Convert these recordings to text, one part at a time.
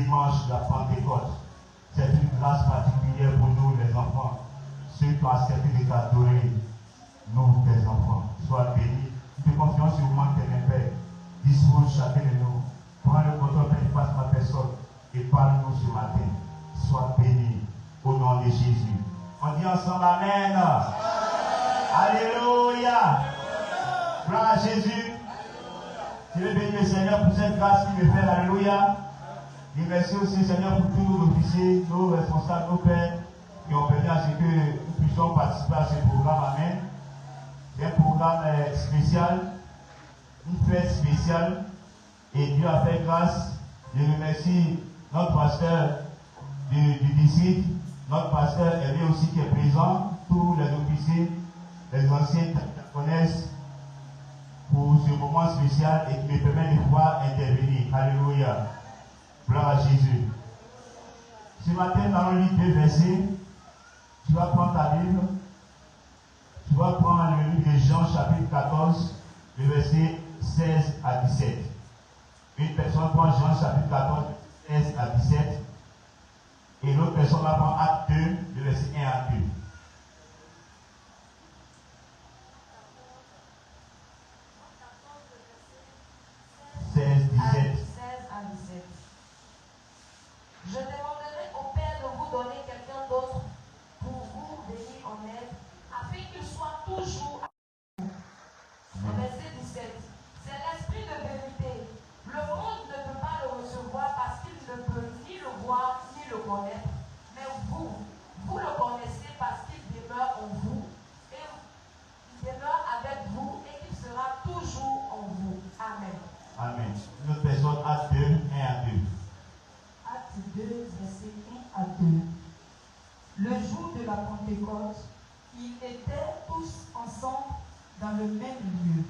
dimanche de la Pentecôte. C'est une grâce particulière pour nous, les enfants. Ceux qui ont accepté de t'adorer, nous, tes enfants. Sois bénis. Nous te confions sur vous, tes Père. Dispose chacun de nous. Prends le contrôle face ma personne et parle-nous ce matin. Sois béni au nom de Jésus. On dit ensemble Amen. Alléluia. Gloire à Jésus. Je veux bénir le Seigneur pour cette grâce qu'il me fait. Alléluia. Et merci aussi Seigneur pour tous nos officiers, nos responsables, nos pères qui ont permis à ce que nous puissions participer à ce programme. Amen. C'est un programme spécial, une fête spéciale. Et Dieu a fait grâce. Je remercie notre pasteur du district, notre pasteur Hervé aussi qui est présent, tous les officiers, les anciens qui connaissent pour ce moment spécial et qui me permet de pouvoir intervenir. Alléluia. Gloire à Jésus. Ce matin, nous allons lire 2 versets. Tu vas prendre ta Bible. Tu vas prendre le livre de Jean, chapitre 14, le verset 16 à 17. Une personne prend Jean, chapitre 14, 16 à 17. Et l'autre personne va prendre Acte 2, le verset 1 à 2. Je demanderai au Père de vous donner quelqu'un d'autre pour vous venir en aide, afin qu'il soit toujours à vous. Verset 17. C'est l'esprit de vérité. Le monde ne peut pas le recevoir parce qu'il ne peut ni le voir ni le connaître. Mais vous le connaissez parce qu'il demeure en vous, et il demeure avec vous et qu'il sera toujours en vous. Amen. Amen. Une autre personne, Acte 2, 1 à 2. Acte 2, verset 1 à 2. Le jour de la Pentecôte, ils étaient tous ensemble dans le même lieu.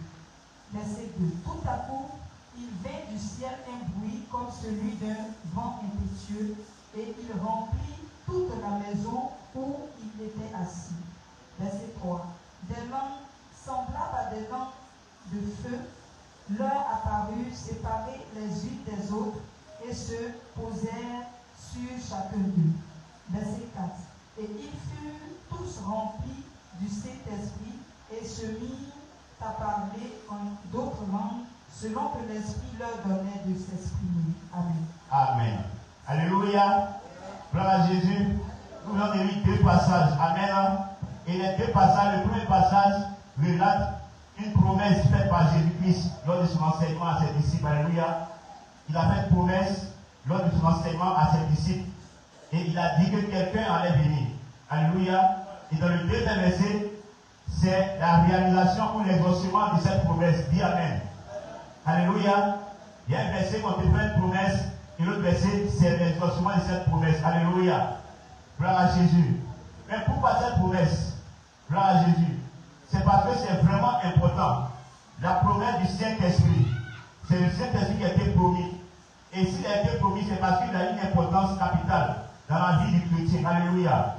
Verset 2. Tout à coup, il vint du ciel un bruit comme celui d'un vent impétueux, et il remplit toute la maison où il était assis. Verset 3. Des langues semblables à des langues de feu leur apparurent séparées les unes des autres et se posèrent sur chacun d'eux. Verset 4. Et ils furent tous remplis du Saint-Esprit et se mirent à parler en d'autres langues selon que l'Esprit leur donnait de s'exprimer. Amen. Amen. Alléluia. Gloire à Jésus. Nous venons de lire 2 passages. Amen. Et les 2 passages, le premier passage relate une promesse faite par Jésus-Christ lors de son enseignement à ses disciples. Alléluia. Il a fait une promesse lors de son enseignement à ses disciples. Et il a dit que quelqu'un allait venir. Alléluia. Et dans le deuxième verset, c'est la réalisation ou l'exaucement de cette promesse. Dis Amen. Alléluia. Il y a un verset où on te fait une promesse. Et l'autre verset, c'est l'exaucement de cette promesse. Alléluia. Gloire à Jésus. Mais pourquoi cette promesse? Gloire à Jésus. C'est parce que c'est vraiment important. La promesse du Saint-Esprit. C'est le Saint-Esprit qui a été promis. Et s'il a été promis, c'est parce qu'il a une importance capitale dans la vie du chrétien. Alléluia.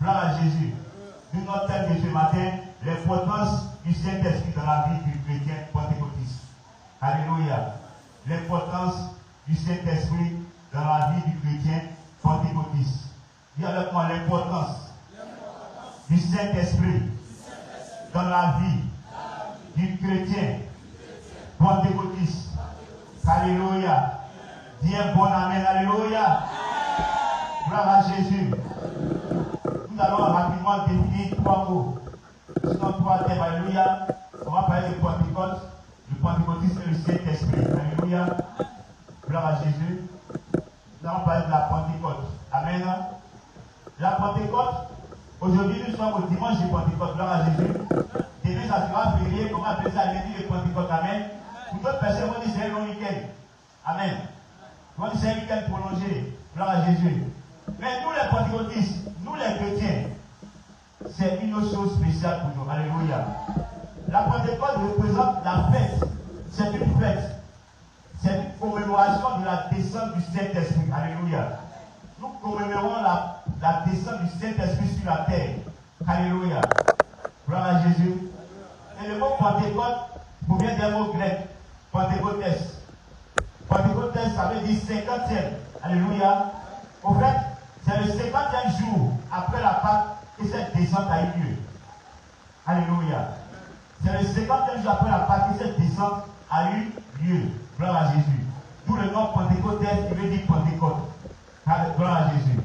Gloire à Jésus. Nous notre thème de ce matin, l'importance du Saint-Esprit dans la vie du chrétien pentecôtiste. Alléluia. L'importance du Saint-Esprit dans la vie du chrétien pentecôtiste. Dis avec moi l'importance du Saint-Esprit dans la vie du chrétien pentecôtiste. Alléluia. Dis un bon amen. Alléluia. Gloire à Jésus. Nous allons rapidement définir 3 mots. Sinon 3 thèmes. Alléluia. On va parler de Pentecôte. Le pentecôtisme et le Saint-Esprit. Alléluia. Gloire à Jésus. Nous allons parler de la Pentecôte. Amen. La Pentecôte. Aujourd'hui, nous sommes au dimanche de Pentecôte. Gloire à Jésus. Demain, ça sera férié. On va appeler ça lundi de Pentecôte. Amen. Pour d'autres personnes, on dit c'est un long week-end. Amen. On dit c'est un week-end prolongé. Gloire à Jésus. Mais nous, les pentecôtistes, nous, les chrétiens, c'est une chose spéciale pour nous. Alléluia. La Pentecôte représente la fête. C'est une fête. C'est une commémoration de la descente du Saint-Esprit. Alléluia. Nous commémorons la descente du Saint-Esprit sur la terre. Alléluia. Gloire à Jésus. Et le mot Pentecôte provient d'un mot grec. Pentecôtes. Pentecôtes, ça veut dire 50e. Alléluia. Au fait, c'est le 50e jour après la Pâque que cette descente a eu lieu. Alléluia. C'est le 50e jour après la Pâque que cette descente a eu lieu. Gloire à Jésus. D'où le nom Pentecôte qui veut dire Pentecôte. Gloire à Jésus.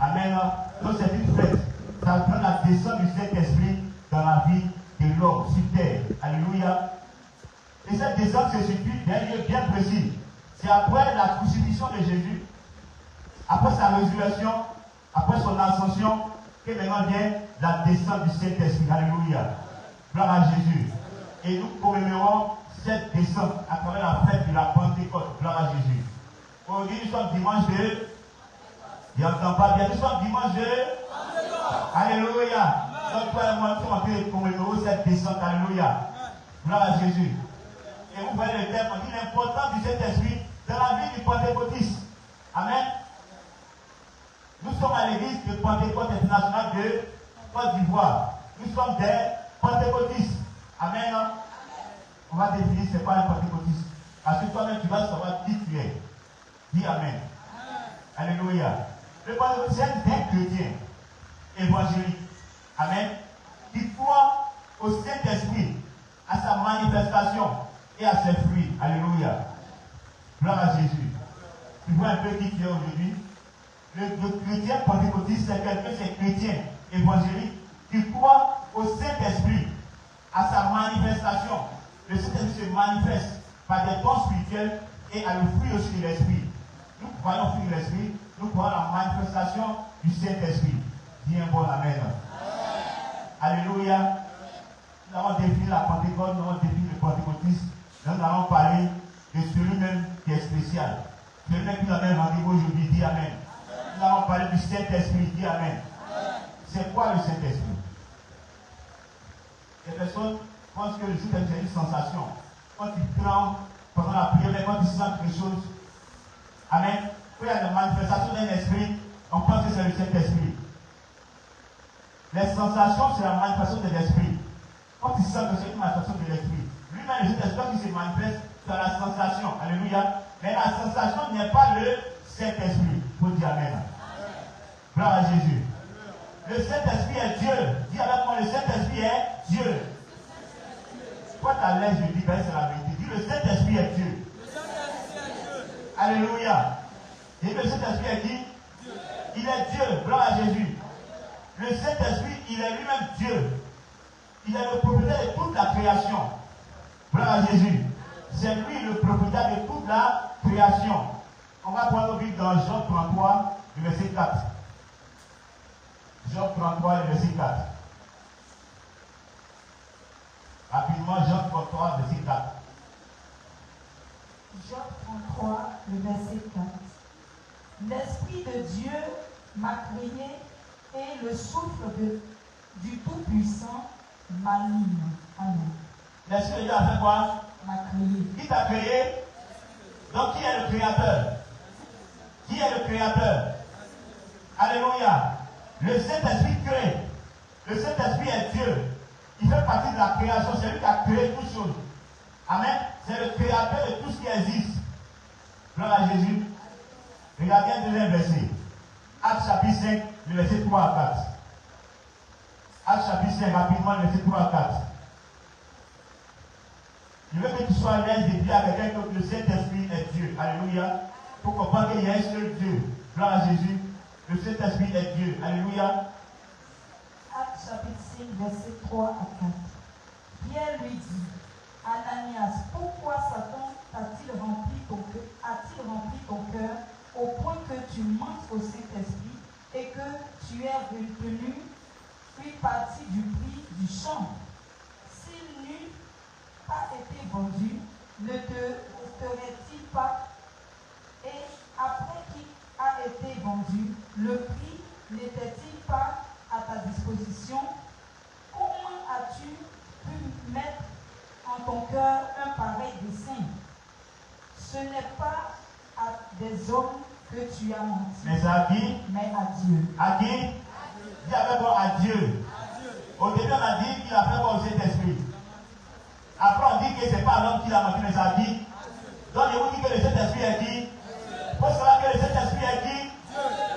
Amen. Donc c'est une fête. Ça prend la descente du Saint-Esprit dans la vie de l'homme sur terre. Alléluia. Et cette descente se situe d'un lieu bien précis. C'est après la crucifixion de Jésus, après sa résurrection, après son ascension, que maintenant vient la descente du Saint-Esprit. Alléluia. Gloire à Jésus. Et nous commémorons cette descente à travers la fête de la Pentecôte. Gloire à Jésus. Aujourd'hui, nous sommes dimanche de... Il n'entend pas bien. Nous sommes dimanche de... Alléluia. Donc toi et moi, nous sommes en train de commémorer cette descente. Alléluia. Gloire à Jésus. Et vous voyez le thème, on dit l'importance du Saint-Esprit dans la vie du pentecôtiste. Amen. Nous sommes à l'église de Pentecôte internationale de Côte d'Ivoire. Nous sommes des pentecôtistes. Amen. On va définir c'est quoi un pentecôtiste. Parce que toi-même tu vas savoir qui tu es. Dis Amen. Alléluia. Le pentecôtiste c'est un chrétien évangélique. Amen. Qui croit au Saint-Esprit, à sa manifestation et à ses fruits. Alléluia. Gloire à Jésus. Tu vois un peu qui tu es aujourd'hui. Le chrétien pentecôtiste, c'est quelqu'un, c'est chrétien évangélique qui croit au Saint-Esprit, à sa manifestation. Le Saint-Esprit se manifeste par des dons spirituels et à le fruit aussi de l'Esprit. Nous croyons au fruit de l'Esprit, nous croyons à la manifestation du Saint-Esprit. Dis un bon Amen. Alléluia. Nous avons défini la Pentecôte, nous avons défini le pentecôtisme. Nous allons parler de celui-même qui est spécial. Celui-même qui nous amène rendez-vous aujourd'hui, dis Amen. Nous allons parler du Saint-Esprit, dis Amen. C'est quoi le Saint-Esprit? Les personnes pensent que le Saint-Esprit c'est une sensation. Quand ils tremblent pendant la prière, mais quand ils sentent quelque chose, Amen. Quand il y a la manifestation d'un esprit, on pense que c'est le Saint-Esprit. Les sensations, c'est la manifestation de l'esprit. Quand ils sentent que c'est une manifestation de l'esprit, lui-même, le Saint-Esprit qui se manifeste, c'est la sensation. Alléluia. Mais la sensation n'est pas le Saint-Esprit. Il faut dire Amen. Gloire à Jésus. Le Saint-Esprit est Dieu. Dis avec moi, le Saint-Esprit est Dieu. Toi, tu as l'air, je dis, ben, c'est la vérité. Dis, le Saint-Esprit est Dieu. Alléluia. Et le Saint-Esprit est qui? Il est Dieu. Gloire à Jésus. Le Saint-Esprit, il est lui-même Dieu. Il est le propriétaire de toute la création. Gloire à Jésus. C'est lui le propriétaire de toute la création. On va prendre au vite dans Jean 33, le verset 4. Jean 33, le verset 4. Rapidement, Jean 33, verset 4. Jean 33, le verset 4. L'Esprit de Dieu m'a créé et le souffle du Tout-Puissant m'anime. Amen. L'Esprit de Dieu a fait quoi? M'a créé. Qui t'a créé? Donc qui est le créateur? Qui est le créateur? Alléluia. Le Saint-Esprit crée. Le Saint-Esprit est Dieu. Il fait partie de la création. C'est lui qui a créé toutes choses. Amen. C'est le créateur de tout ce qui existe. Gloire à Jésus. Regardez un deuxième verset. Actes chapitre 5, le verset 3 à 4. Actes chapitre 5, rapidement, le verset 3 à 4. Je veux que tu sois à l'aise de dire à quelqu'un que le Saint-Esprit est Dieu. Alléluia. Pour comprendre qu'il y a un seul Dieu. Gloire à Jésus. Le Saint-Esprit est Dieu. Alléluia. Actes chapitre 5, verset 3 à 4. Pierre lui dit, Ananias, pourquoi Satan a-t-il rempli ton cœur au point que tu mentes au Saint-Esprit et que tu aies retenu une partie du prix du champ? S'il n'eût pas été vendu, ne te serait-il pas? Et après qu'il a été vendu, le prix n'était-il pas à ta disposition? Comment as-tu pu mettre en ton cœur un pareil dessein? Ce n'est pas à des hommes que tu as menti, mais à qui? mais à Dieu. À qui? Dis avec moi à Dieu. Au début, on a dit qu'il a fait voir au Saint-Esprit. Après, on dit que ce n'est pas l'homme qui l'a menti, mais à qui? Donc, je vous dis que le Saint-Esprit Saint-Esprit est qui? Il faut savoir que le Saint-Esprit est qui?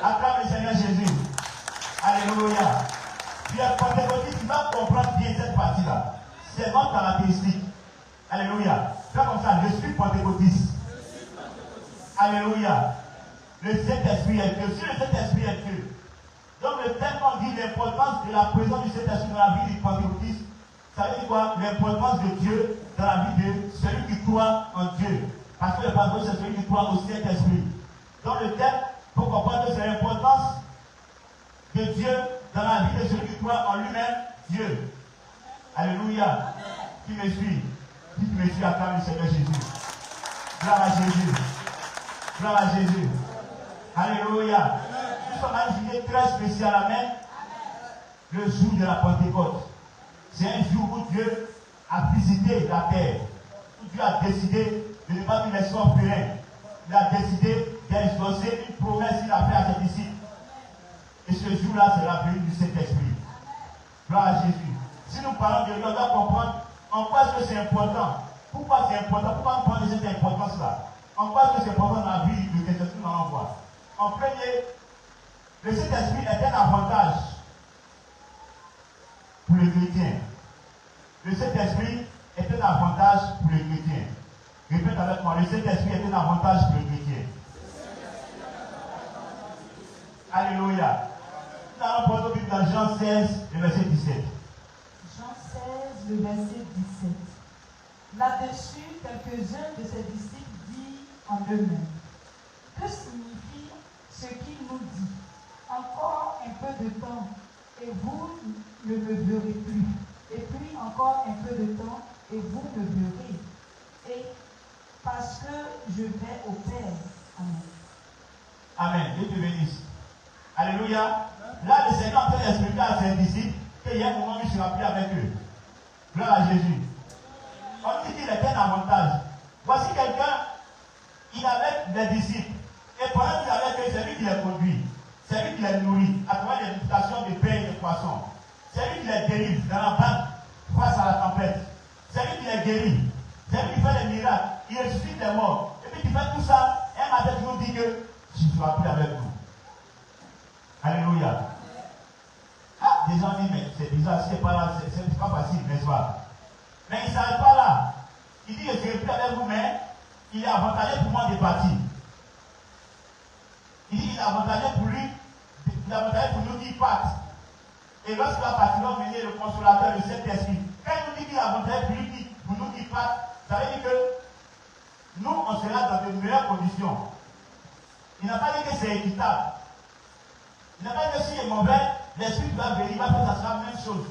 Acclame le Seigneur Jésus. Alléluia. Tu es pentecôtiste, tu vas comprendre bien cette partie-là. C'est notre caractéristique. Alléluia. Fais comme ça, je suis pentecôtiste. Alléluia. Le Saint-Esprit est Dieu. Si le Saint-Esprit est Dieu. Donc le thème qu'on dit l'importance de la présence du Saint-Esprit dans la vie du pentecôtiste, ça veut dire quoi? L'importance de Dieu dans la vie de celui qui croit en Dieu. Parce que le pentecôtiste, c'est celui qui croit au Saint-Esprit. Donc le thème, il faut comprendre que c'est l'importance de Dieu dans la vie de celui qui croit en lui-même, Dieu. Alléluia. Qui me suit? Qui me suit, acclame le Seigneur Jésus. Gloire à Jésus. Gloire à Jésus. Alléluia. Nous sommes à une journée très spéciale. Amen. Le jour de la Pentecôte. C'est un jour où Dieu a visité la terre. Où Dieu a décidé de ne pas laisser orphelins. Il a décidé d'exaucer une promesse qu'il a faite à ses disciples. Et ce jour-là, c'est la venue du Saint-Esprit. Gloire à Jésus. Si nous parlons de lui, on doit comprendre en quoi est-ce que c'est important. Pourquoi c'est important? Pourquoi nous parlons de cette importance-là? En quoi est-ce que c'est important dans la vie du Saint-Esprit qu'on envoie? En premier, le Saint-Esprit est un avantage pour les chrétiens. Le Saint-Esprit est un avantage pour les chrétiens. Répète avec moi, le Saint-Esprit est un avantage pour les chrétiens. Alléluia. Nous allons prendre notre Bible dans Jean 16, le verset 17. Jean 16, le verset 17. Là-dessus, quelques-uns de ses disciples disent en eux-mêmes: que signifie ce qu'il nous dit? Encore un peu de temps, et vous ne me verrez plus. Et puis encore un peu de temps, et vous me verrez. Et parce que je vais au Père. Amen. Amen. Dieu te bénisse. Alléluia. Là, le Seigneur est en train d'expliquer à ses disciples qu'il y a un moment où il sera plus avec eux. Gloire à Jésus. On dit qu'il est un avantage. Voici quelqu'un, il avait des disciples. Et pendant qu'il est avec eux, c'est lui qui les conduit. C'est lui qui les nourrit à travers les multiplications de pain et de poissons. C'est lui qui les délivre dans la barque face à la tempête. C'est lui qui les guérit. C'est lui qui fait les miracles. Il ressuscite les morts. Et puis il fait tout ça. Un matin, tu nous dis que je ne serai plus avec vous. Alléluia. Ah, des gens disent, mais c'est bizarre, c'est pas là, c'est pas facile, n'est-ce pas? Mais il ne s'arrête pas là. Il dit que je ne serai plus avec vous, mais il est avantagé pour moi de partir. Il dit qu'il est avantagé pour lui, il est avantagé pour nous qu'il parte. Et lorsqu'il va partir, il va venir le consolateur, le Saint-Esprit. Quand il nous dit qu'il est avantagé pour lui, pour nous qu'il parte, ça veut dire que nous, on sera dans de meilleures conditions. Il n'a pas dit que c'est équitable. Il n'a pas dit que s'il est mauvais, l'Esprit va venir, il va faire ça sera la même chose.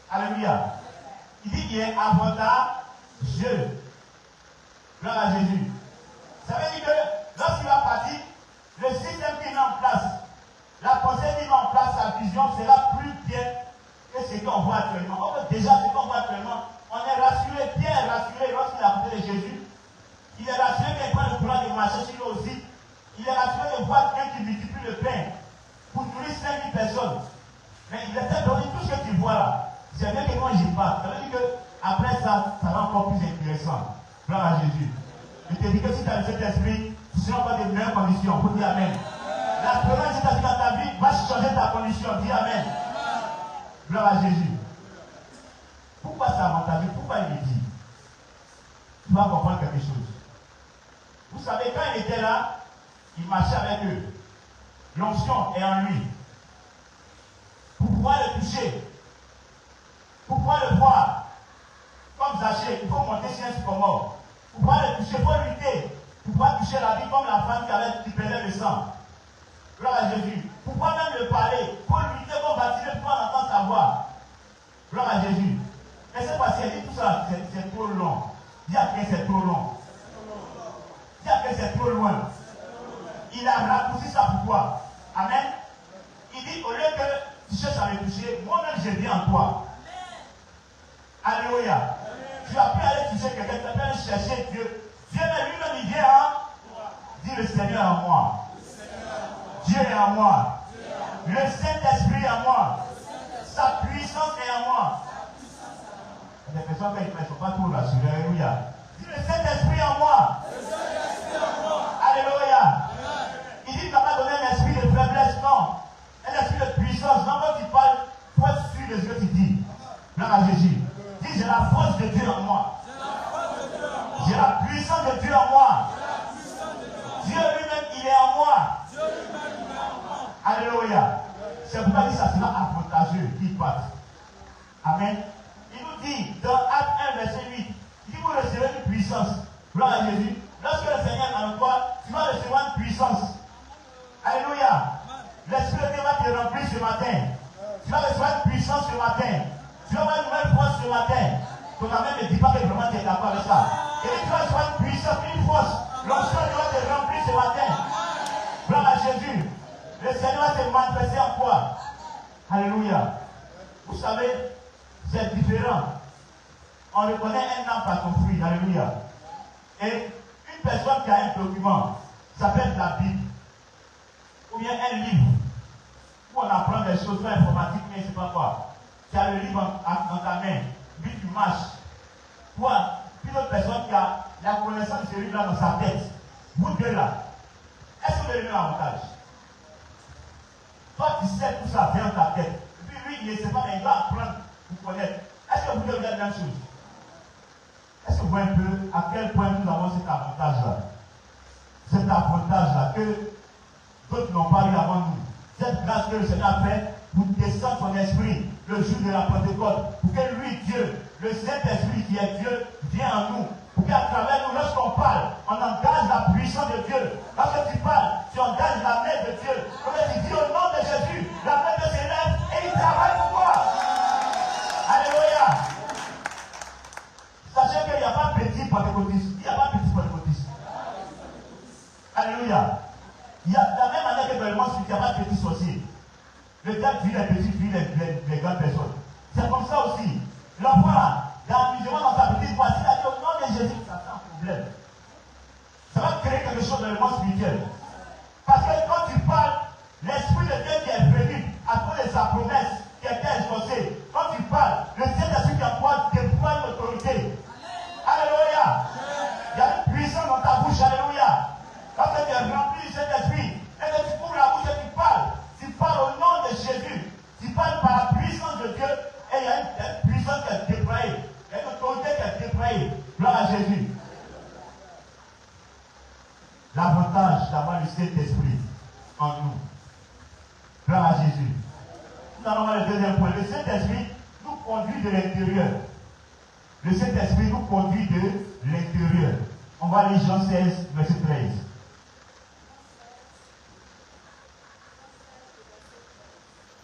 Alléluia. Il dit qu'il est avantageux. Gloire à Jésus. Ça veut dire que lorsqu'il va partir, le système qu'il met en place, la pensée qu'il met en place, sa vision sera plus bien que ce qu'on voit actuellement. Or, déjà, ce qu'on voit actuellement, on est rassuré, Pierre est rassuré lorsqu'il est à côté de Jésus. Il est rassuré qu'il prend le courage de marcher sur lui aussi. Il est rassuré de voir quelqu'un qui multiplie le pain pour nourrir 5000 personnes. Mais il était donné tout ce que tu vois là. C'est bien que moi j'y parle. Ça veut dire qu'après ça, ça va encore plus intéressant. Gloire à Jésus. Je te dis que si tu as le Saint-Esprit, tu seras encore dans de meilleures conditions. Pour dire Amen. La présence du Saint-Esprit dans ta vie va changer ta condition. Dis Amen. Gloire à Jésus. Pourquoi c'est avantageux? Pourquoi il le dit? Tu vas comprendre quelque chose. Vous savez, quand il était là, il marchait avec eux. L'onction est en lui. Pour pouvoir le toucher, pour pouvoir le voir, comme Zachée, il faut monter sur un sycomore. Pour pouvoir le toucher, il faut lutter. Pour pouvoir toucher la vie comme la femme qui perdait le sang. Gloire à Jésus. Pour pouvoir même le parler, il faut lutter comme baptiser pour pouvoir entendre sa voix. Gloire à Jésus. Mais c'est parce qu'il dit tout ça, c'est trop long. Dis à quelqu'un c'est trop long. Dis à quelqu'un c'est trop loin. Il a raccourci ça pour toi. Amen. Il dit au lieu que tu cherches à me toucher, moi-même je viens en toi. Alléluia. Tu as pu aller toucher quelqu'un, tu as pu aller chercher Dieu. Dieu lui-même il vient en toi. Dis le Seigneur en moi. Dieu est en moi. Le Saint-Esprit est en moi. Sa puissance est en moi. Il y a des personnes qui ne sont pas trop rassurées. Alléluia. Dis le Saint-Esprit en moi. puissance, une force. L'onction doit te remplir ce matin. Gloire à Jésus. Le Seigneur va se manifester en toi. Alléluia. Vous savez, c'est différent. On reconnaît un arbre par son fruit. Alléluia. Et une personne qui a un document, ça peut être la Bible, ou bien un livre, où on apprend des choses informatiques, mais je ne sais pas quoi. Tu as le livre dans ta main, puis tu marches. Toi, puis l'autre personne qui a la connaissance de ce livre-là dans sa tête, vous deux là, est-ce que vous avez le même avantage? Toi, tu sais tout ça vient dans ta tête. Et puis lui, il ne sait pas, mais il doit apprendre pour connaître. Est-ce que vous devez faire la même chose? Est-ce que vous voyez un peu à quel point nous avons cet avantage-là? Cet avantage-là que d'autres n'ont pas eu avant nous. Cette grâce que le Seigneur a fait pour descendre son esprit le jour de la Pentecôte. Pour que lui, Dieu, le Saint-Esprit qui est Dieu, vienne en nous. Pour qu'à travers nous, lorsqu'on parle, on engage la puissance de Dieu. Lorsque tu parles, tu engages la main de Dieu. Comme tu dis au nom de Jésus, la main de s'élève et il travaille pour toi. Alléluia. Sachez qu'il n'y a pas petit pentecôtiste. Il n'y a pas petit pentecôtiste. Alléluia. Il y a de la même manière que dans le monde, il n'y a pas de petits sorciers. Le diable vit les petits, vit les grandes personnes. C'est comme ça aussi. L'enfant là, l'amusement dans sa petite voix, s'il a dit au nom de Jésus, ça fait un problème. Ça va créer quelque chose dans le monde spirituel. Parce que quand tu parles, l'Esprit de Dieu qui est venu à cause de sa promesse qui a été exaucée, quand tu parles, le Saint-Esprit qui a toi déploie une autorité. Alléluia. Il y a une puissance dans ta bouche. Alléluia. Quand tu es rempli du Saint-Esprit, et que tu ouvres la bouche et tu parles au nom de Jésus, tu parles par la puissance de Dieu, et il y a une puissance qui est déployée, il y a une autorité qui est déployée. Gloire à Jésus. L'avantage d'avoir le Saint-Esprit en nous. Gloire à Jésus. Nous allons voir le deuxième point. Le Saint-Esprit nous conduit de l'intérieur. Le Saint-Esprit nous conduit de l'intérieur. On va lire Jean 16, verset 13.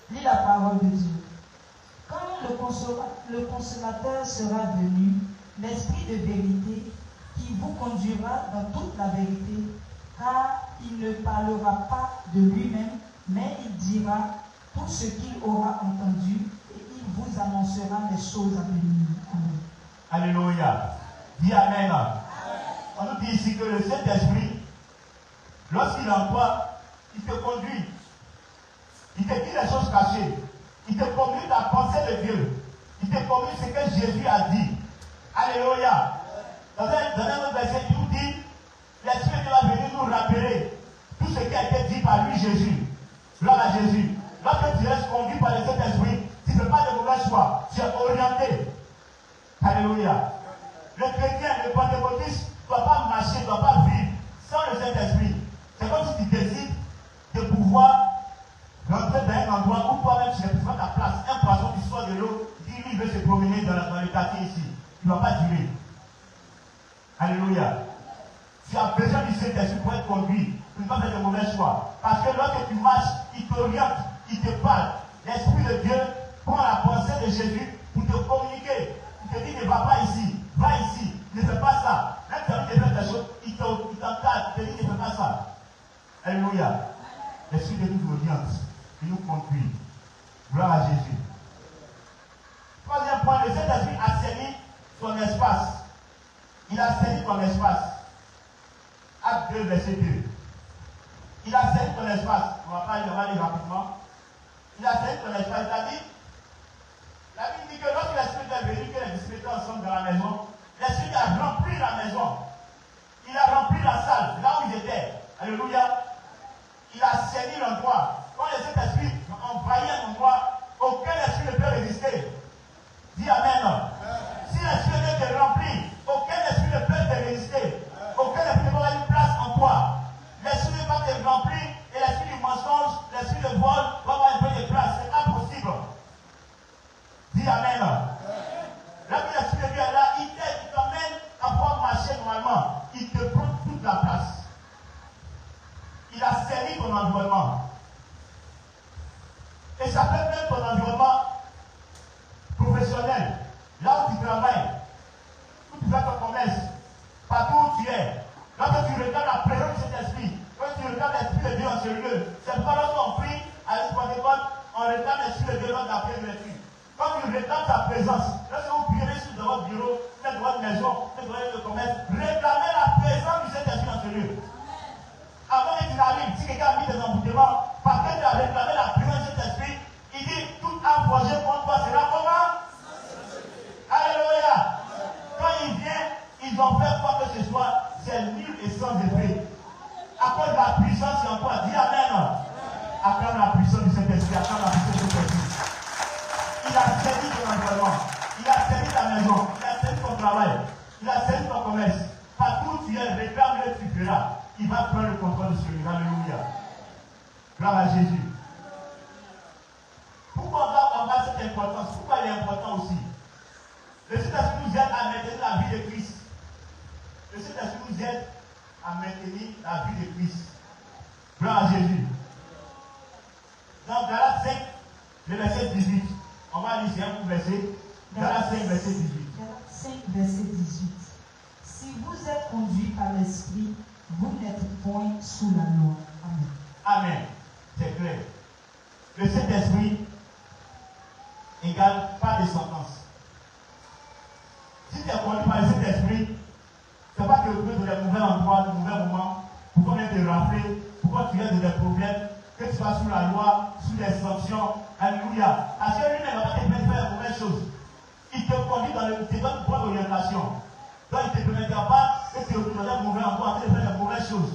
Lis la parole de Dieu. Quand le consolateur sera venu, l'Esprit de vérité, qui vous conduira dans toute la vérité, car il ne parlera pas de lui-même, mais il dira tout ce qu'il aura entendu et il vous annoncera les choses à venir. Amen. Alléluia. Dis Amen. On nous dit ici que le Saint-Esprit, lorsqu'il est en toi, il te conduit. Il te dit les choses cachées. Il te communique la pensée de Dieu. Il te communique ce que Jésus a dit. Alléluia. Dans un autre verset, il nous dit, l'Esprit de Dieu va venir nous rappeler tout ce qui a été dit par lui, Jésus. Gloire à Jésus. Lorsque tu restes conduit par le Saint-Esprit, tu ne fais pas de mauvais choix. Tu es orienté. Alléluia. Le chrétien, le pentecôtiste, ne doit pas marcher, ne doit pas vivre sans le Saint-Esprit. C'est comme si tu décides de pouvoir rentrer dans un endroit où toi-même tu ne prends ta place. Un poisson qui sort de l'eau, dit lui, il veut se promener dans le quartier ici. Il ne va pas durer. Alléluia. Tu as besoin du Saint-Esprit pour être conduit. Tu ne vas pas faire de mauvais choix. Parce que lorsque tu marches, il t'oriente, il te parle. L'Esprit de Dieu prend la pensée de Jésus pour te communiquer. Il te dit ne va pas ici, va ici, ne fais pas ça. Même si tu as fait des choses, il t'encadre, il te dit ne fais pas ça. Alléluia. L'Esprit de Dieu nous oriente, il nous conduit. Gloire à Jésus. Troisième point, le Saint-Esprit assainit son espace. Il assainit ton espace. Acte 2, verset 2. Il assainit ton espace. On va pas lire rapidement. Il assainit ton espace. C'est-à-dire, la Bible dit que lorsque l'Esprit est venu, que les disciples étaient ensemble dans la maison, l'Esprit a rempli la maison. Il a rempli la salle, là où ils étaient. Alléluia. Il a assaini l'endroit. Quand le Saint-Esprit envahit un endroit, aucun esprit ne peut résister. Dis Amen. Si l'Esprit de Dieu te remplit, aucun esprit ne peut te résister. Aucun esprit ne peut avoir une place en toi. L'Esprit de Dieu va te remplir et l'esprit du mensonge, l'esprit de vol va avoir un peu de place. C'est impossible. Dis Amen. Là où l'Esprit de Dieu est là, il t'emmène à pouvoir marcher normalement. Il te prend toute la place. Il a servi ton environnement. Et ça peut même ton environnement professionnel. Là où tu travailles, où tu fais ton commerce, partout où tu tu es, lorsque tu regardes la présence de cet esprit, quand tu regardes l'esprit de Dieu dans ce lieu, c'est pourquoi lorsqu'on prie à l'Esprit, on regarde l'esprit de Dieu dans la prière de l'esprit. Quand tu regardes sa présence, lorsque vous prierez sur votre bureau, dans votre maison, dans votre commerce, réclamez la présence du Saint-Esprit dans ce lieu. Avant que tu n'arrives, si quelqu'un a mis des emboutements, parce que tu as réclamé la présence de cet esprit, il dit tout un projet contre toi sera comment? Alléluia. Quand il vient, ils ont fait quoi que ce soit, c'est nul et sans effet. À cause de la puissance qui est en toi, dis Amen. Acclame la puissance du Saint-Esprit, acclame la puissance du Saint-Esprit. Il a servi ton environnement, il a servi ta maison, il a servi ton travail, il a servi ton commerce. Partout où tu es, réclame-le, tu feras. Il va prendre le contrôle de ce lieu. Alléluia. Gloire à Jésus. Pourquoi on va cette importance? Pourquoi il est important aussi? Le Saint-Esprit nous aide à maintenir la vie de Christ. Le Saint-Esprit nous aide à maintenir la vie de Christ. Gloire à Jésus. Dans Galates 5, le verset 18. On va lire, c'est un coup verset. Galates 5, verset 18. Galates 5, verset 18. Si vous êtes conduits par l'Esprit, vous n'êtes point sous la loi. Amen. Amen. C'est clair. Le Saint-Esprit égale pas de sentence. Si tu es conduit par le Saint-Esprit, ce n'est pas que vous êtes dans des mauvais endroits, de mauvais moments, pour qu'on ait te rappeler, pour qu'on tu aies des problèmes, que tu sois sous la loi, sous les sanctions. Alléluia. Parce que lui-même ne va pas te permettre de faire de mauvaises choses. Il te conduit dans le, te donne une bonne orientation. Donc il ne te permettra pas que tu es dans un mauvais endroit, de faire de mauvaises choses.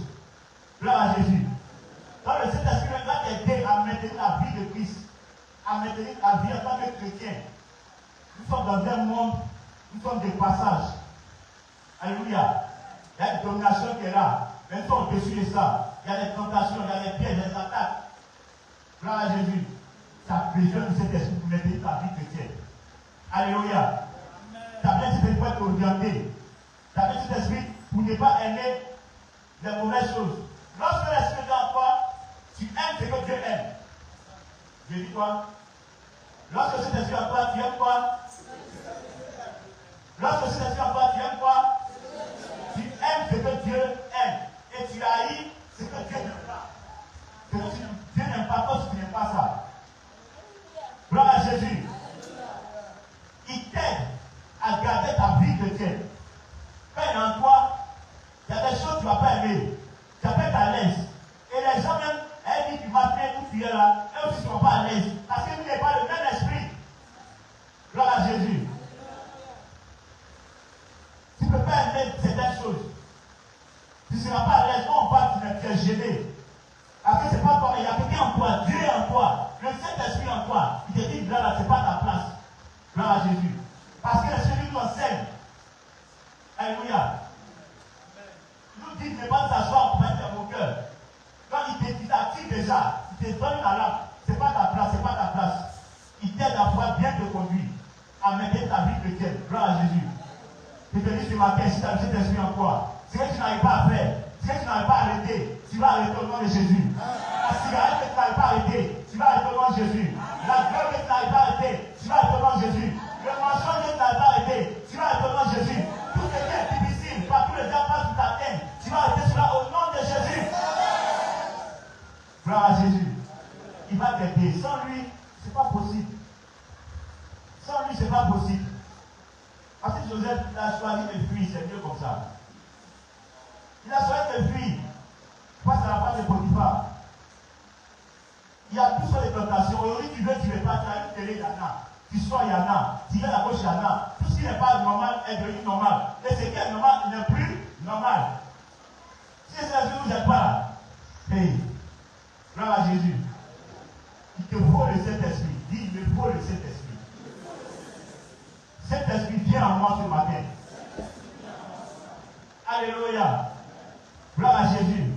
Gloire à Jésus. Donc le Saint-Esprit va t'aider à maintenir la vie de Christ, à maintenir la vie en tant que chrétien. Nous sommes dans un monde, nous sommes des passages. Alléluia. Il y a une domination qui est là. Mais nous sommes au-dessus de ça. Il y a des tentations, il y a des pièges, des attaques. Gloire à Jésus. Tu as besoin de cet esprit pour maintenir ta vie chrétienne. Alléluia. Tu as besoin de cet esprit pour être orienté. Tu as besoin de cet esprit pour ne pas aimer les mauvaises choses. Lorsque l'esprit est en toi, tu aimes ce que Dieu aime. Je dis quoi? Lorsque cet esprit est en toi, tu aimes quoi? Lorsque cet esprit est en toi, tu aimes quoi? Tu aimes ce que Dieu aime. Et tu haïs ce que Dieu n'aime pas. Ce que Dieu n'aime pas, toi tu n'aimes pas ça. Gloire à Jésus. Il t'aide à garder ta vie chrétienne. Quand il est en toi, il y a des choses que tu ne vas pas aimer. Tu vas pas être à l'aise. Et les gens même, elles disent du matin où tu es là, elles aussi ne sont pas à l'aise. Parce que tu n'es pas le même esprit. Gloire à Jésus. Tu ne peux pas aimer certaines choses. Tu ne seras pas à l'aise. Quand on parle, tu es gêné. Parce que ce n'est pas toi, mais il y a quelqu'un en toi. Dieu est en toi. Le Saint-Esprit en toi. Il te dit, là, ce n'est pas ta place. Gloire à Jésus. Parce que le Seigneur nous enseigne. Alléluia. Il nous dit de ne pas s'asseoir pour mettre mon cœur. Quand il t'active déjà, il te donne la lampe. Ce n'est pas ta place, ce n'est pas ta place. Il t'aide à pouvoir bien te conduire, à maintenir ta vie chrétienne. Gloire à Jésus. Je te dis ce matin, si tu as le Saint-Esprit en toi, ce que tu n'arrives pas à faire, ce que tu n'arrives pas à arrêter, tu vas arrêter au nom de Jésus. La cigarette que tu n'arrives pas à arrêter, tu vas arrêter au nom de Jésus. La drogue que tu n'arrives pas à arrêter, tu vas arrêter au nom de Jésus. Le mensonge que tu n'arrives pas à arrêter, tu vas arrêter au nom de Jésus. Tout ce qui est difficile, par tous les gens passent sur ta tête, tu vas arrêter cela au nom de Jésus. Gloire à Jésus. Il va t'aider. Sans lui, ce n'est pas possible. Sans lui, ce n'est pas possible. Parce que Joseph a choisi de fuir, c'est mieux comme ça. Il a choisi de fuir face à la femme de Potiphar. Il y a toutes sortes de tentations. Aujourd'hui, tu veux, tu ne veux pas, tu as une télé, il y en a. Tu sors, il y en a. Tu viens à la gauche, il y en a. Tout ce qui n'est pas normal est devenu normal. Et ce qui est normal n'est plus normal. Si c'est la vie, vous n'êtes pas là. Hey, gloire à Jésus. Il te faut le Saint-Esprit. Dis, il me faut le Saint-Esprit. Saint-Esprit, viens en moi ce matin. Alléluia. Gloire à Jésus.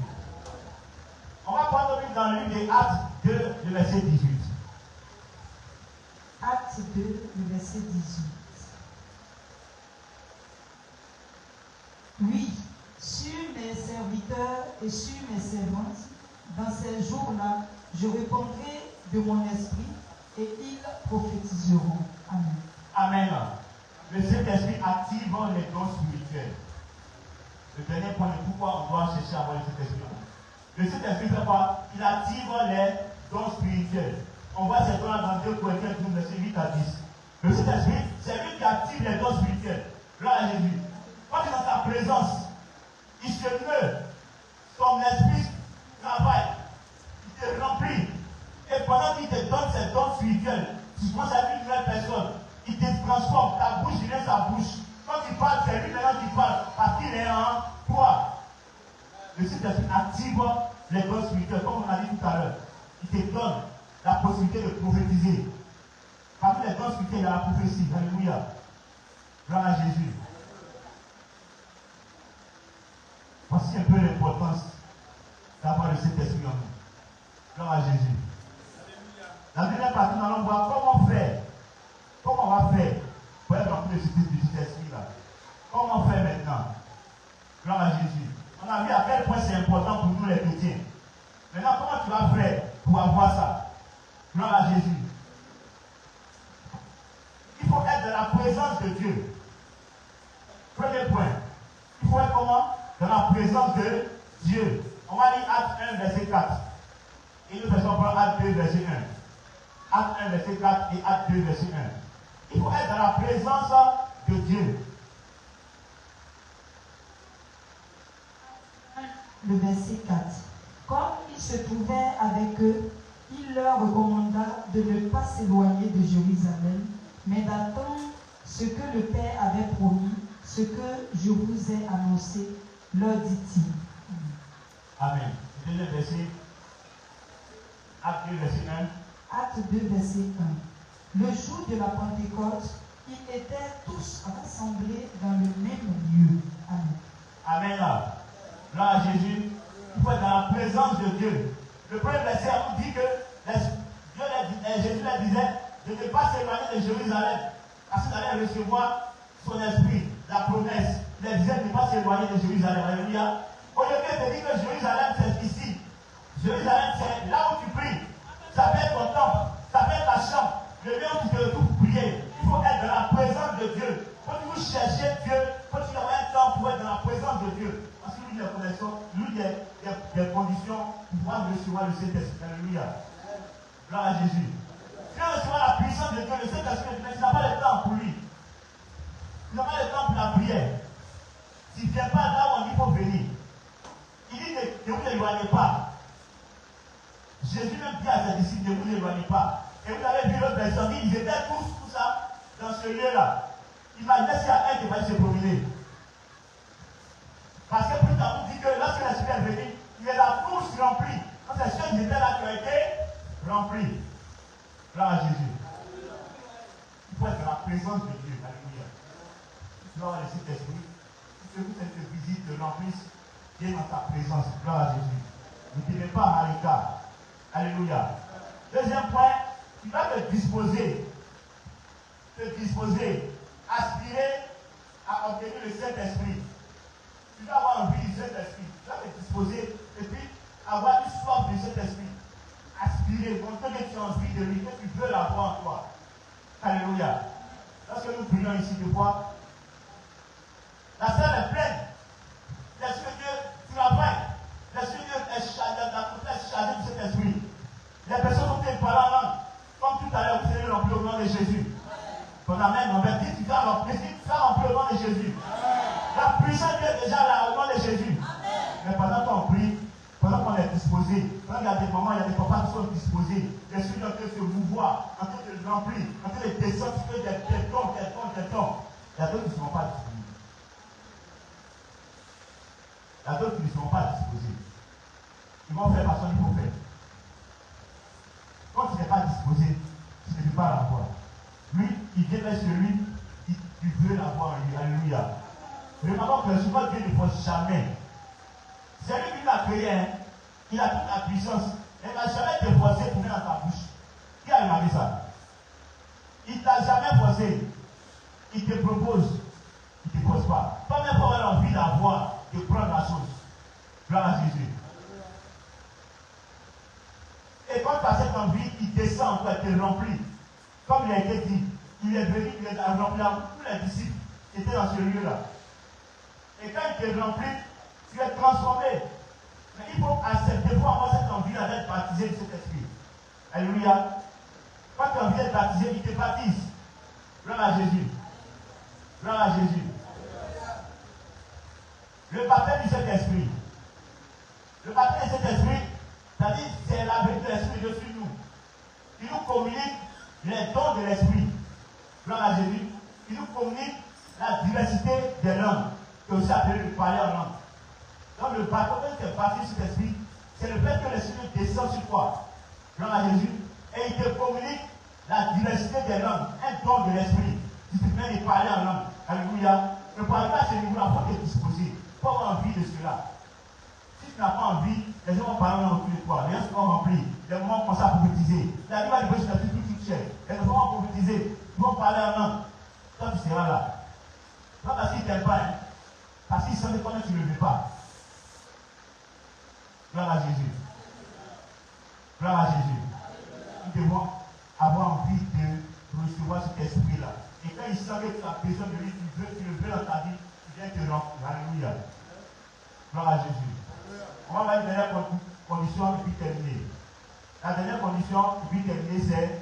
On va prendre dans le livre des Actes 2, le verset 18. Acte 2, le verset 18. Oui, sur mes serviteurs et sur mes servantes, dans ces jours-là, je répondrai de mon esprit et ils prophétiseront. Amen. Amen. Le Saint-Esprit active les dons spirituels. Le dernier point de pourquoi on doit chercher à avoir le Saint-Esprit. Le Saint-Esprit fait quoi? Il active les dons spirituels. On voit ces dons-là dans 2 Corinthiens 12, versets 8 à 10. Le Saint-Esprit, c'est lui qui active les dons spirituels. Gloire à Jésus. Quand tu es dans sa présence, il se meut, son esprit travaille, il te remplit. Et pendant qu'il te donne ces dons spirituels, tu commences à être une nouvelle personne. Il te transforme, ta bouche devient sa bouche. Quand tu parles, c'est lui maintenant qui parle, parce qu'il est en toi. Le Saint-Esprit active les dons spirituels, comme on a dit tout à l'heure. Il te donne la possibilité de prophétiser. Parmi les dons spirituels, il y a la prophétie. Alléluia. Gloire à Jésus. Voici un peu l'importance d'avoir le Saint-Esprit en nous. Gloire à Jésus. La deuxième partie, nous allons voir comment faire. Comment on va faire pour être rempli de cet esprit-là. Comment faire maintenant? Gloire à Jésus. On a vu à quel point c'est important pour nous les chrétiens. Maintenant, comment tu vas faire pour avoir ça? Gloire à Jésus. Il faut être dans la présence de Dieu. Premier point. Il faut être comment? Dans la présence de Dieu. On va lire Acte 1, verset 4. Et nous faisons prendre Acte 2, verset 1. Acte 1, verset 4 et Acte 2, verset 1. Il faut être dans la présence de Dieu. Le verset 4. Comme il se trouvait avec eux, il leur recommanda de ne pas s'éloigner de Jérusalem, mais d'attendre ce que le Père avait promis, ce que je vous ai annoncé, leur dit-il. Amen. Deuxième verset. Acte 2, verset 1. Acte 2, verset 1. Le jour de la Pentecôte, ils étaient tous rassemblés dans le même lieu. Amen. Amen. Là. Gloire à Jésus. Il faut être dans la présence de Dieu. Le premier verset nous dit que Jésus leur disait de ne pas s'éloigner de Jérusalem. Parce qu'ils allaient recevoir son esprit, la promesse. Il leur disait de ne pas s'éloigner de Jérusalem. Alléluia. Au lieu de dire que Jérusalem c'est ici. Jérusalem c'est là où tu pries. Ça peut être ton temple. Ça peut être ta chambre. Le lieu où tu te retrouves pour prier. Il faut être dans la présence de Dieu. Quand tu veux chercher Dieu, quand tu as un temps pour être dans la présence de Dieu. Parce que lui, il y a des conditions pour pouvoir recevoir le Saint-Esprit. Alléluia. Gloire à Jésus. Tu veux recevoir la puissance de Dieu, le Saint-Esprit, mais tu n'as pas le temps pour lui. Tu n'as pas le temps pour la prière. Tu ne viens pas là où on dit qu'il faut venir. Il dit ne vous éloignez pas. Jésus même dit à ses disciples, ne vous éloignez pas. Et vous avez vu l'autre personne, ils étaient tous tout ça dans ce lieu-là. Imaginez s'il y a un qui va se promener. Parce que plus tard, on dit que lorsque l'Esprit est venu, il est là tous remplis. Quand c'est ceux qui étaient là qui ont été remplis. Gloire à Jésus. Il faut être dans la présence de Dieu. Alléluia. Tu dois avoir le Saint-Esprit. Si vous cette visite te remplisse, viens dans ta présence. Gloire à Jésus. Ne tenez pas à l'écart. Alléluia. Deuxième point, tu dois te disposer, aspirer à obtenir le Saint-Esprit. Tu dois avoir envie du Saint-Esprit. Tu dois te disposer et puis avoir une soif du Saint-Esprit. Aspirer, montrer que tu as envie de lui, que tu veux l'avoir en toi. Alléluia. Lorsque nous prions ici, de voir, la salle est pleine. L'Esprit de Dieu travaille. L'Esprit de Dieu est chargé du Saint-Esprit. Les personnes ont été parlent en langue. Comme tout à l'heure, vous serez remplis au nom de Jésus. Ton amen, on va dire, tu vas remplir au nom de Jésus. La puissance est déjà là au nom de Jésus. Mais pendant qu'on prie, pendant qu'on est disposé, quand il y a des moments, il y a des papas qui sont disposés, l'Esprit est en train de se mouvoir, en train de remplir, en train de descendre sur des tons. Il y a d'autres qui ne seront pas disponibles. Il y a d'autres qui ne seront pas disposés. Ils vont faire façon qu'il faut faire. Quand tu n'es pas disposé, tu ne peux pas l'avoir. Lui, il vient vers celui qui veut l'avoir en lui. Alléluia. Remarquons que souvent Dieu ne force jamais. C'est lui qui l'a créé, hein. Il a toute la puissance. Il ne va jamais te forcer pour venir dans ta bouche. Qui a remarqué ça? Il ne t'a jamais forcé. Il te propose. Il ne te force pas. Toi-même, pour avoir envie d'avoir, de prendre la chose. Gloire à Jésus. Et quand tu as cette envie, il descend encore, il te remplit. Comme il a été dit, il est venu, il a rempli tous les disciples qui étaient dans ce lieu-là. Et quand il te remplit, Alléluia. Quand tu as envie d'être baptisé, il te baptise. Gloire à Jésus. Gloire à Jésus. Le baptême du Saint-Esprit. Le baptême du Saint-Esprit, c'est-à-dire c'est la venue de l'Esprit de sur nous. Il nous communique les dons de l'Esprit. Gloire à Jésus. Il nous communique la diversité des langues, qui est aussi appelé de parler en langue. Donc le baptême qui est baptisé sur l'Esprit, c'est le fait que l'Esprit descend sur toi. Gloire à Jésus. Et il te communique la diversité des langues, un don de l'Esprit. Tu te mets de parler en langue. Alléluia. Ne parle pas à ce niveau-là, il faut te disposer. Il faut avoir envie de cela. Si tu n'as pas envie, les gens vont parler en langue de toi. Les gens seront remplis. Les moments vont commencer à prophétiser. La vie va libérer sur la vie toute chère. Les gens vont prophétiser. Ils vont parler en langue. Toi, tu seras là. Pas parce qu'ils ne t'aiment pas, hein. Parce qu'ils sentent comment tu ne le veux pas. Gloire à Jésus. Gloire à Jésus. Nous devons avoir envie de recevoir cet esprit-là. Et quand il sent que tu as besoin de lui, tu le veux dans ta vie, tu viens te remplir. Alléluia. Gloire à Jésus. On va voir une dernière condition et puis terminer. La dernière condition et puis terminer, c'est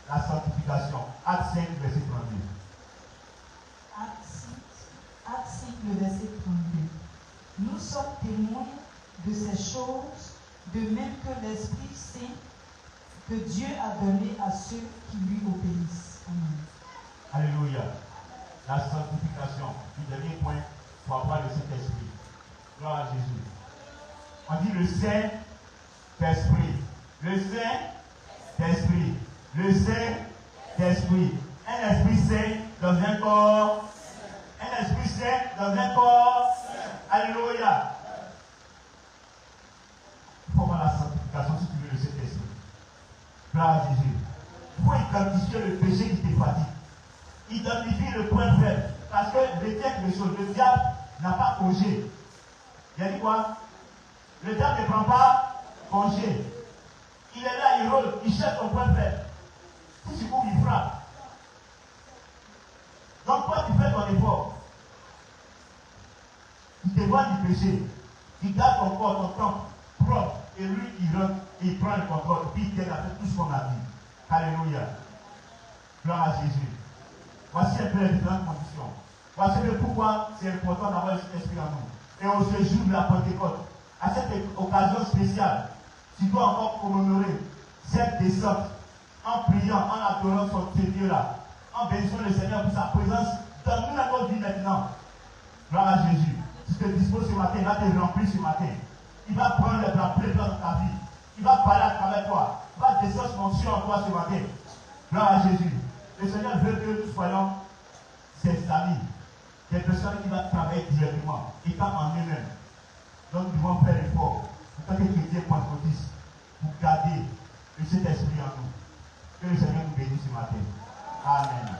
la sanctification. Acte 5, verset 32. Acte 5, le verset 32. Nous sommes témoins de ces choses, de même que l'Esprit Saint que Dieu a donné à ceux qui lui obéissent. Amen. Alléluia. La sanctification. Du dernier point, pour avoir le Saint-Esprit. Gloire à Jésus. On dit le Saint-Esprit. Le Saint-Esprit. Le Saint-Esprit. Un Esprit Saint dans un corps. Un Esprit Saint dans un corps. Alléluia. Il faut avoir la sanctification si tu veux le Saint-Esprit. Gloire à Jésus. Il faut identifier le péché qui te fatigue. Identifie le point faible. Parce que le diable n'a pas congé. Il a dit quoi? Le diable ne prend pas congé. Il est là, il rôle, il cherche ton point faible. Si tu cours, il frappe. Donc toi, tu fais ton effort. Il te voit du péché. Il garde ton corps, ton temps propre. Et lui, il rentre, il prend le contrôle. Puis il t'aide à faire tout ce qu'on a dit. Alléluia. Gloire à Jésus. Voici un peu les différentes conditions. Voici le pourquoi c'est important d'avoir cet esprit en nous. Et on se joue de la Pentecôte. À cette occasion spéciale, tu dois encore commémorer cette descente en priant, en adorant ce Dieu-là, en bénissant le Seigneur pour sa présence dans nous notre vie maintenant. Gloire à Jésus. Tu te disposes ce matin, il va te remplir ce matin. Il va prendre la pleine place dans ta vie. Il va parler à travers toi. Il va descendre son onction en toi ce matin. Gloire à Jésus. Le Seigneur veut que nous soyons ses amis. Des personnes qui vont travailler directement, étant en eux-mêmes. Donc nous devons faire l'effort, en tant que chrétiens pentecôtistes, pour garder le Saint-Esprit en nous. Que le Seigneur nous bénisse ce matin. Amen.